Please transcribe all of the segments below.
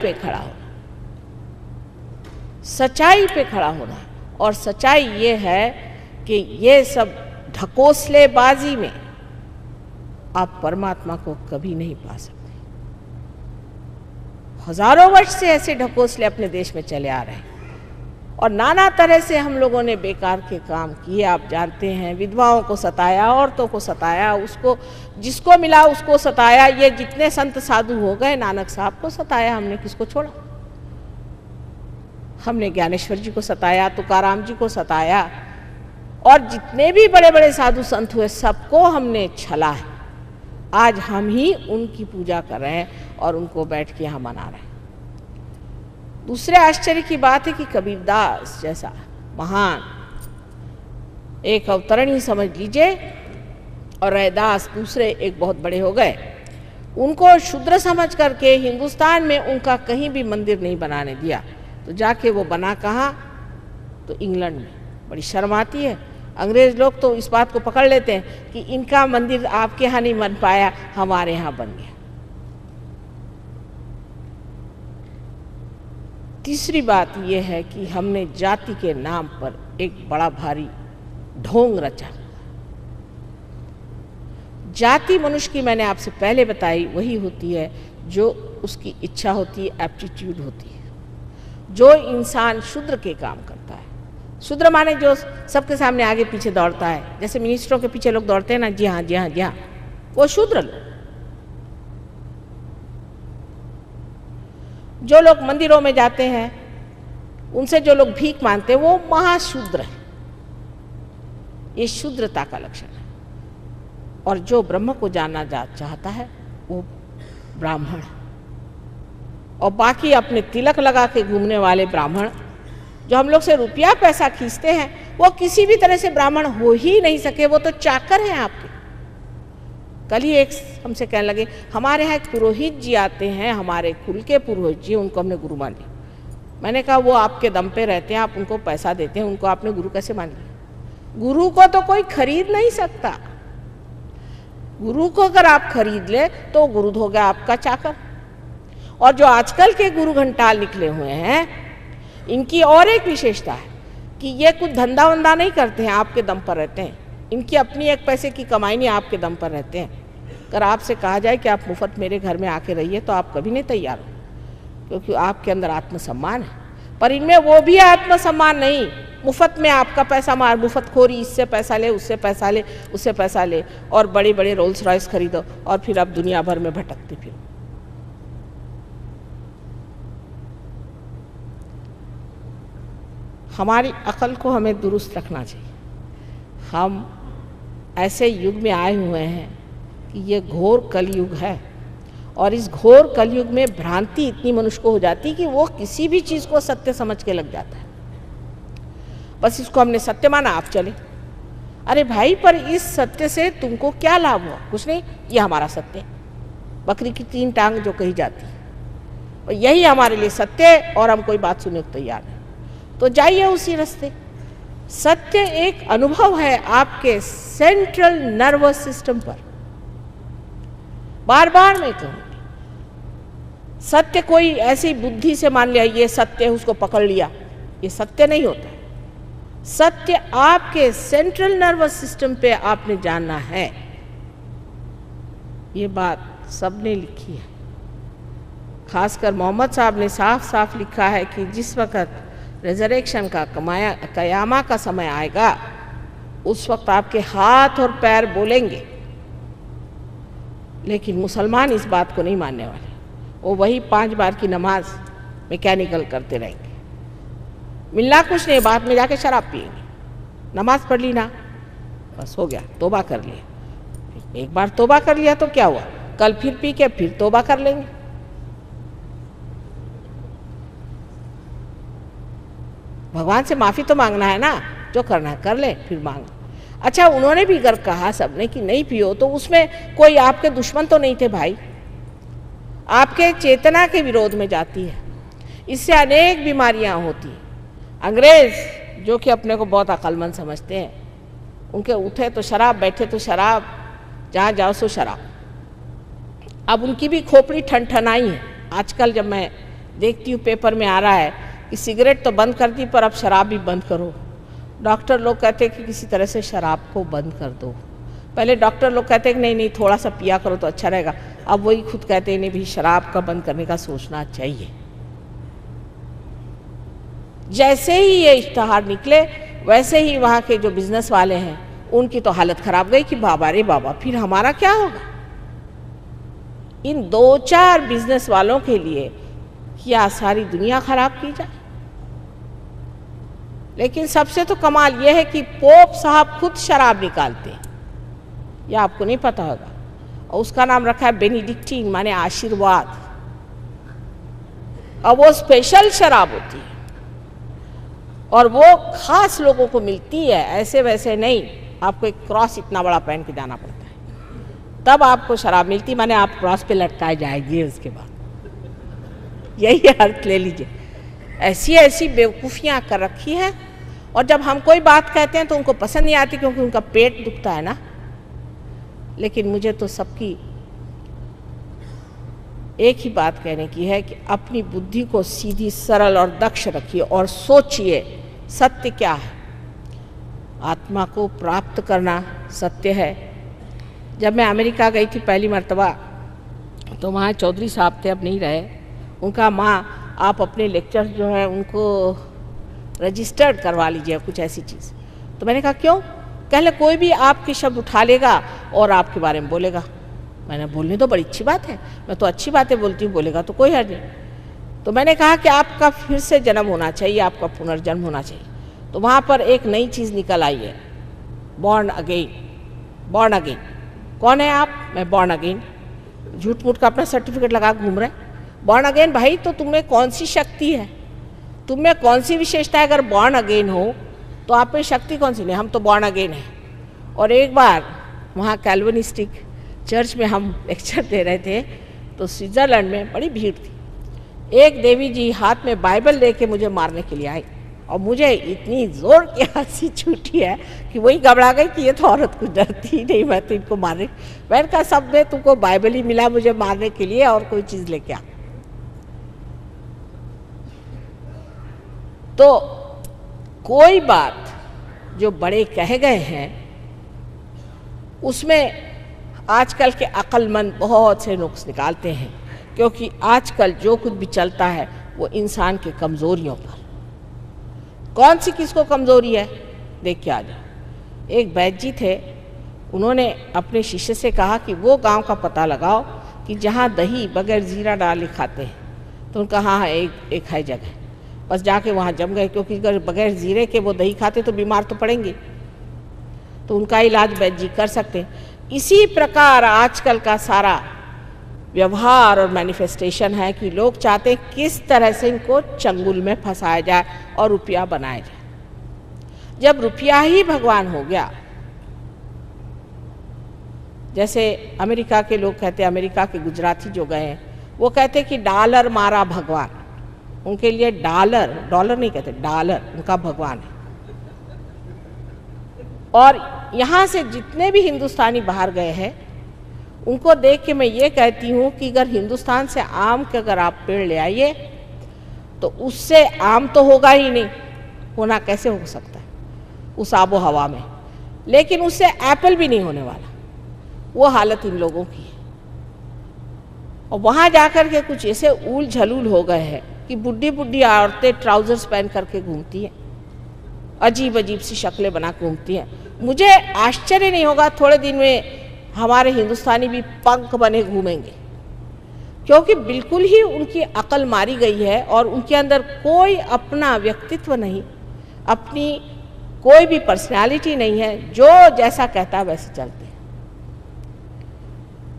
पे खड़ा होना, सच्चाई पे खड़ा होना। और सच्चाई ये है कि ये सब ढकोसलेबाजी में आप परमात्मा को कभी नहीं पा सकते। हजारों वर्ष से ऐसे ढकोसले अपने देश में चले आ रहे हैं और नाना तरह से हम लोगों ने बेकार के काम किए। आप जानते हैं, विधवाओं को सताया, औरतों को सताया, उसको जिसको मिला उसको सताया। ये जितने संत साधु हो गए, नानक साहब को सताया, हमने किसको छोड़ा? हमने ज्ञानेश्वर जी को सताया, तुकाराम जी को सताया, और जितने भी बड़े बड़े साधु संत हुए सबको हमने छला है। आज हम ही उनकी पूजा कर रहे हैं और उनको बैठ के यहाँ मना रहे हैं। दूसरे आश्चर्य की बात है कि कबीरदास जैसा महान एक अवतरणी समझ लीजिए, और रैदास दूसरे एक बहुत बड़े हो गए। उनको शूद्र समझ करके हिंदुस्तान में उनका कहीं भी मंदिर नहीं बनाने दिया, तो जाके वो बना कहाँ? तो इंग्लैंड में। बड़ी शर्म आती है। अंग्रेज लोग तो इस बात को पकड़ लेते हैं कि इनका मंदिर आपके यहाँ नहीं बन पाया, हमारे यहाँ बन गया। तीसरी बात यह है कि हमने जाति के नाम पर एक बड़ा भारी ढोंग रचा। जाति मनुष्य की, मैंने आपसे पहले बताई, वही होती है जो उसकी इच्छा होती है, एप्टीट्यूड होती है। जो इंसान शूद्र के काम करता है, शूद्र माने जो सबके सामने आगे पीछे दौड़ता है, जैसे मिनिस्टरों के पीछे लोग दौड़ते हैं ना, जी हाँ जी हाँ जी हाँ, वो शूद्र लोग। जो लोग मंदिरों में जाते हैं, उनसे जो लोग भीख मांगते हैं, वो महाशूद्र है। ये शूद्रता का लक्षण है। और जो ब्रह्म को जानना चाहता है वो ब्राह्मण है। और बाकी अपने तिलक लगा के घूमने वाले ब्राह्मण, जो हम लोग से रुपया पैसा खींचते हैं, वो किसी भी तरह से ब्राह्मण हो ही नहीं सके। वो तो चाकर हैं आपके। कल ही एक हमसे कहने लगे, हमारे यहाँ एक पुरोहित जी आते हैं, हमारे कुल के पुरोहित जी, उनको हमने गुरु मान लिया। मैंने कहा वो आपके दम पे रहते हैं, आप उनको पैसा देते हैं, उनको आपने गुरु कैसे मान लिया? गुरु को तो कोई खरीद नहीं सकता। गुरु को अगर आप खरीद ले तो गुरु हो गया आपका चाकर। और जो आजकल के गुरु घंटाल निकले हुए हैं, इनकी और एक विशेषता है कि ये कुछ धंधा वंदा नहीं करते हैं, आपके दम पर रहते हैं। इनकी अपनी एक पैसे की कमाई नहीं, आपके दम पर रहते हैं। अगर आपसे कहा जाए कि आप मुफ्त मेरे घर में आके रहिए, तो आप कभी नहीं तैयार हो, क्योंकि आपके अंदर आत्मसम्मान है। पर इनमें वो भी आत्मसम्मान नहीं। मुफ्त में आपका पैसा मार, मुफ्तखोरी, इससे पैसा ले, उससे पैसा ले, उससे पैसा ले, और बड़े बड़े रोल्स रॉयस खरीदो, और फिर अब दुनिया भर में भटकते फिरो। हमारी अकल को हमें दुरुस्त रखना चाहिए। हम ऐसे युग में आए हुए हैं कि ये घोर कलयुग है, और इस घोर कलयुग में भ्रांति इतनी मनुष्य को हो जाती है कि वो किसी भी चीज़ को सत्य समझ के लग जाता है। बस इसको हमने सत्य माना, आप चले। अरे भाई, पर इस सत्य से तुमको क्या लाभ हुआ? कुछ नहीं, ये हमारा सत्य है। बकरी की 3 टांग जो कही जाती है, और यही हमारे लिए सत्य है, और हम कोई बात सुनने को तैयार हैं। तो जाइए उसी रास्ते। सत्य एक अनुभव है आपके सेंट्रल नर्वस सिस्टम पर। बार बार मैं कहूँगी, सत्य कोई ऐसी बुद्धि से मान लिया ये सत्य है, उसको पकड़ लिया, ये सत्य नहीं होता है। सत्य आपके सेंट्रल नर्वस सिस्टम पे आपने जानना है। ये बात सबने लिखी है, खासकर मोहम्मद साहब ने साफ साफ लिखा है कि जिस वक्त रिजरेक्शन का कयामा का समय आएगा, उस वक्त आपके हाथ और पैर बोलेंगे। लेकिन मुसलमान इस बात को नहीं मानने वाले। वो वही 5 बार की नमाज मैकेनिकल करते रहेंगे। मिलना कुछ नहीं, बाद में जाके शराब पिएंगे। नमाज पढ़ ली ना, बस हो गया, तौबा कर लिया। एक बार तौबा कर लिया तो क्या हुआ, कल फिर पी के फिर तौबा कर लेंगे। भगवान से माफ़ी तो मांगना है ना, जो करना है कर ले, फिर मांग। अच्छा, उन्होंने भी अगर कहा सबने कि नहीं पियो, तो उसमें कोई आपके दुश्मन तो नहीं थे भाई। आपके चेतना के विरोध में जाती है, इससे अनेक बीमारियां होती हैं। अंग्रेज जो कि अपने को बहुत अक्लमंद समझते हैं, उनके उठे तो शराब, बैठे तो शराब, जहाँ जाओ सो शराब। अब उनकी भी खोपड़ी ठनठनाई है। आजकल जब मैं देखती हूँ पेपर में आ रहा है कि सिगरेट तो बंद कर दी पर अब शराब भी बंद करो। डॉक्टर लोग कहते हैं कि किसी तरह से शराब को बंद कर दो। पहले डॉक्टर लोग कहते हैं कि नहीं नहीं थोड़ा सा पिया करो तो अच्छा रहेगा, अब वही खुद कहते हैं नहीं भी शराब का बंद करने का सोचना चाहिए। जैसे ही ये इश्तहार निकले वैसे ही वहाँ के जो बिजनेस वाले हैं उनकी तो हालत खराब गई कि बाबा रे बाबा फिर हमारा क्या होगा। इन 2-4 बिजनेस वालों के लिए क्या सारी दुनिया खराब की जाए। लेकिन सबसे तो कमाल यह है कि पोप साहब खुद शराब निकालते हैं, यह आपको नहीं पता होगा, और उसका नाम रखा है बेनिडिक्टीन, माने आशीर्वाद। और वो स्पेशल शराब होती है और वो खास लोगों को मिलती है, ऐसे वैसे नहीं। आपको एक क्रॉस इतना बड़ा पहन के जाना पड़ता है तब आपको शराब मिलती, माने आप क्रॉस पे लटकाए जाएंगे उसके बाद। यही अर्थ ले लीजिए। ऐसी ऐसी बेवकूफ़ियाँ कर रखी है, और जब हम कोई बात कहते हैं तो उनको पसंद नहीं आती क्योंकि उनका पेट दुखता है ना। लेकिन मुझे तो सबकी एक ही बात कहने की है कि अपनी बुद्धि को सीधी, सरल और दक्ष रखिए और सोचिए सत्य क्या है। आत्मा को प्राप्त करना सत्य है। जब मैं अमेरिका गई थी पहली मर्तबा तो वहाँ चौधरी साहब थे, अब नहीं रहे। उनका माँ आप अपने लेक्चर्स जो हैं उनको रजिस्टर्ड करवा लीजिए, कुछ ऐसी चीज़। तो मैंने कहा क्यों? कहले कोई भी आपके शब्द उठा लेगा और आपके बारे में बोलेगा। मैंने बोलने तो बड़ी अच्छी बात है, मैं तो अच्छी बातें बोलती हूँ, बोलेगा तो कोई हर्ज नहीं। तो मैंने कहा कि आपका फिर से जन्म होना चाहिए, आपका पुनर्जन्म होना चाहिए। तो वहाँ पर एक नई चीज़ निकल आई है, बॉर्न अगेन। बॉर्न अगेन कौन है आप? मैं बॉर्न अगेन। झूठ मूठ का अपना सर्टिफिकेट लगा घूम रहे। बॉर्न अगेन भाई, तो तुम्हें कौन सी शक्ति है, तुम्हें कौन सी विशेषता है? अगर बॉर्न अगेन हो तो आप में शक्ति कौन सी? नहीं, हम तो बॉर्न अगेन हैं। और एक बार वहाँ कैल्विनिस्टिक चर्च में हम लेक्चर दे रहे थे तो स्विट्ज़रलैंड में बड़ी भीड़ थी। एक देवी जी हाथ में बाइबल लेके मुझे मारने के लिए आई और मुझे इतनी ज़ोर की हंसी छूटी है कि वही घबरा गई कि ये तो औरत कुछ डरती ही नहीं, मैं तो इनको मारने। मैंने कहा सब में तुमको बाइबल ही मिला मुझे मारने के लिए और कोई चीज़ लेके आ। तो कोई बात जो बड़े कह गए हैं उसमें आजकल के अक्लमंद बहुत से नुक्स निकालते हैं, क्योंकि आजकल जो कुछ भी चलता है वो इंसान के कमज़ोरियों पर। कौन सी किसको कमज़ोरी है देख के आ जाओ। एक वैद्य जी थे, उन्होंने अपने शिष्य से कहा कि वो गांव का पता लगाओ कि जहाँ दही बगैर जीरा डाले खाते हैं। तो उनका हाँ एक है जगह, बस जाके वहाँ जम गए, क्योंकि अगर बगैर जीरे के वो दही खाते तो बीमार तो पड़ेंगे, तो उनका इलाज वैद्य जी कर सकते हैं। इसी प्रकार आजकल का सारा व्यवहार और मैनिफेस्टेशन है कि लोग चाहते हैं किस तरह से इनको चंगुल में फंसाया जाए और रुपया बनाया जाए। जब रुपया ही भगवान हो गया, जैसे अमेरिका के लोग कहते हैं, अमेरिका के गुजराती जो गए हैं वो कहते हैं कि डॉलर मारा भगवान। उनके लिए डॉलर नहीं कहते, डॉलर उनका भगवान है। और यहाँ से जितने भी हिंदुस्तानी बाहर गए हैं उनको देख के मैं ये कहती हूँ कि अगर हिंदुस्तान से आम के अगर आप पेड़ ले आइए तो उससे आम तो होगा ही नहीं, होना कैसे हो सकता है उस आबो हवा में, लेकिन उससे एप्पल भी नहीं होने वाला। वो हालत इन लोगों की है। और वहाँ जाकर के कुछ ऐसे ऊल झलूल हो गए हैं कि बुढ़ी बुढ़ी औरतें ट्राउजर्स पहन करके घूमती हैं, अजीब अजीब सी शक्लें बना घूमती हैं। मुझे आश्चर्य नहीं होगा थोड़े दिन में हमारे हिंदुस्तानी भी पंख बने घूमेंगे, क्योंकि बिल्कुल ही उनकी अकल मारी गई है और उनके अंदर कोई अपना व्यक्तित्व नहीं, अपनी कोई भी पर्सनालिटी नहीं है, जो जैसा कहता है वैसे चलते हैं।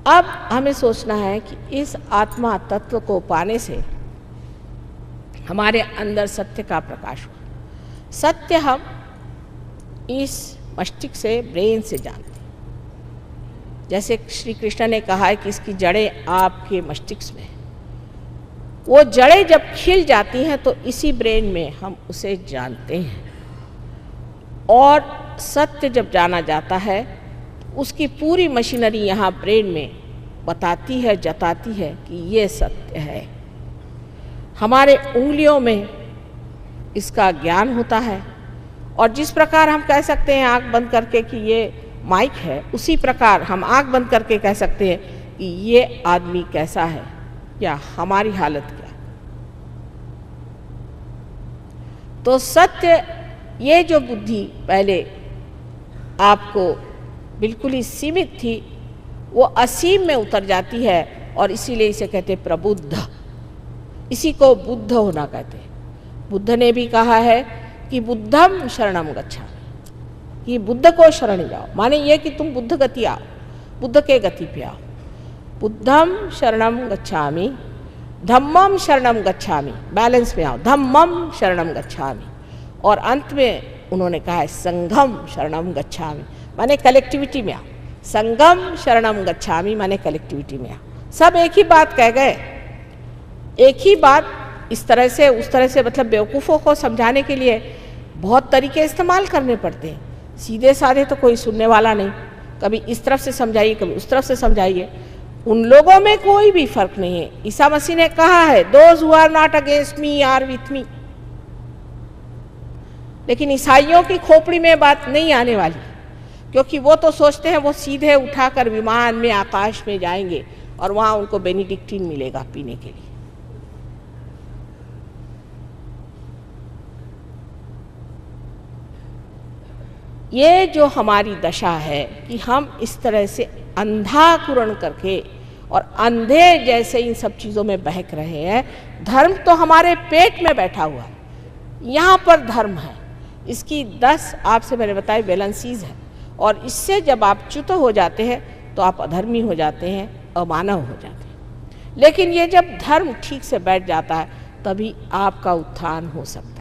अब हमें सोचना है कि इस आत्मा तत्व को पाने से हमारे अंदर सत्य का प्रकाश हुआ। सत्य हम इस मस्तिष्क से, ब्रेन से जानते हैं। जैसे श्री कृष्ण ने कहा है कि इसकी जड़ें आपके मस्तिष्क में, वो जड़ें जब खिल जाती हैं तो इसी ब्रेन में हम उसे जानते हैं। और सत्य जब जाना जाता है उसकी पूरी मशीनरी यहाँ ब्रेन में बताती है, जताती है कि ये सत्य है। हमारे उंगलियों में इसका ज्ञान होता है। और जिस प्रकार हम कह सकते हैं आँख बंद करके कि ये माइक है, उसी प्रकार हम आँख बंद करके कह सकते हैं कि ये आदमी कैसा है या हमारी हालत क्या है। तो सत्य, ये जो बुद्धि पहले आपको बिल्कुल ही सीमित थी, वो असीम में उतर जाती है और इसीलिए इसे कहते प्रबुद्ध। इसी को बुद्ध होना कहते हैं। बुद्ध ने भी कहा है कि बुद्धम शरणम गच्छामि, कि बुद्ध को शरण जाओ, माने ये कि तुम बुद्ध गति आओ, बुद्ध के गति पे आओ। बुद्धम शरणम गच्छामि, धम्मम शरणम गच्छामि, बैलेंस में आओ, धम्मम शरणम गच्छामि। और अंत में उन्होंने कहा है संघम शरणम गच्छामि, माने कलेक्टिविटी में आओ। संघम शरणम गच्छामि माने कलेक्टिविटी में आओ। सब एक ही बात कह गए, एक ही बात इस तरह से उस तरह से, मतलब बेवकूफ़ों को समझाने के लिए बहुत तरीके इस्तेमाल करने पड़ते हैं। सीधे साधे तो कोई सुनने वाला नहीं, कभी इस तरफ से समझाइए, कभी उस तरफ से समझाइए। उन लोगों में कोई भी फर्क नहीं है। ईसा मसीह ने कहा है those who are not against me are with me. लेकिन ईसाइयों की खोपड़ी में बात नहीं आने वाली, क्योंकि वो तो सोचते हैं वो सीधे उठाकर विमान में आकाश में जाएंगे और वहाँ उनको बेनिडिक्टिन मिलेगा पीने के लिए। ये जो हमारी दशा है कि हम इस तरह से अंधाकुरण करके और अंधे जैसे इन सब चीज़ों में बहक रहे हैं। धर्म तो हमारे पेट में बैठा हुआ है, यहाँ पर धर्म है। इसकी 10 आपसे मैंने बताया वैलेंसीज है, और इससे जब आप च्युत हो जाते हैं तो आप अधर्मी हो जाते हैं, अमानव हो जाते हैं। लेकिन ये जब धर्म ठीक से बैठ जाता है तभी आपका उत्थान हो सकता है।